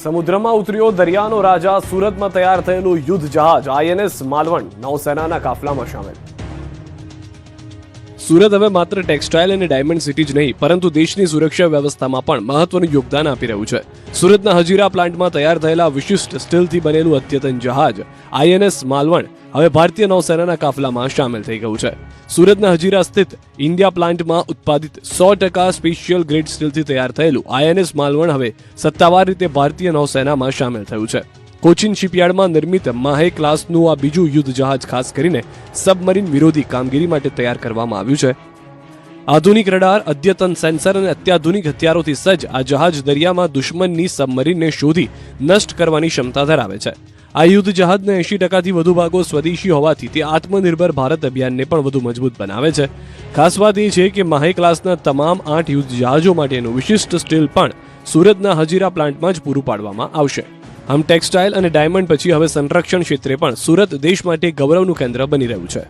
સમુદ્રમાં ઉતર્યો દરિયાનો રાજા. સુરતમાં તૈયાર થયેલું યુદ્ધ જહાજ આઈએનએસ માલવણ નૌસેનાના કાફલામાં સામેલ. સુરત હવે માત્ર ટેક્સટાઇલ અને ડાયમંડ સિટી જ નહીં પરંતુ દેશની સુરક્ષા વ્યવસ્થામાં પણ મહત્વનું યોગદાન આપી રહ્યું છે. સુરતના હજીરા પ્લાન્ટમાં તૈયાર થયેલા વિશિષ્ટ સ્ટીલથી બનેલું અદ્યતન જહાજ આઈએનએસ માલવણ હવે ભારતીય નૌસેનાના કાફલામાં સામેલ થઈ ગયું છે. સુરતના હજીરા સ્થિત ઇન્ડિયા પ્લાન્ટમાં ઉત્પાદિત 100% સ્પેશિયલ ગ્રેડ સ્ટીલથી તૈયાર થયેલું આઈએનએસ માલવણ હવે સત્તાવાર રીતે ભારતીય નૌસેનામાં સામેલ થયું છે. કોચિન શિપયાર્ડમાં નિર્મિત માહે ક્લાસનું આ બીજું યુદ્ધ જહાજ ખાસ કરીને સબમરીન વિરોધી કામગીરી માટે તૈયાર કરવામાં આવ્યું છે. આધુનિક રડાર, અદ્યતન સેન્સર અને અત્યાધુનિક હથિયારોથી સજ્જ આ જહાજ દરિયામાં દુશ્મનની સબમરીનને શોધી નષ્ટ કરવાની ક્ષમતા ધરાવે છે. આ યુદ્ધ જહાજના 80%થી વધુ ભાગો સ્વદેશી હોવાથી તે આત્મનિર્ભર ભારત અભિયાનને પણ વધુ મજબૂત બનાવે છે. ખાસ વાત એ છે કે માહે ક્લાસના તમામ 8 યુદ્ધ જહાજો માટેનું વિશિષ્ટ સ્ટીલ પણ સુરતના હજીરા પ્લાન્ટમાં જ પૂરું પાડવામાં આવશે. આમ ટેક્સટાઇલ અને ડાયમંડ પછી હવે સંરક્ષણ ક્ષેત્રે પણ સુરત દેશ માટે ગૌરવનું કેન્દ્ર બની રહ્યું છે.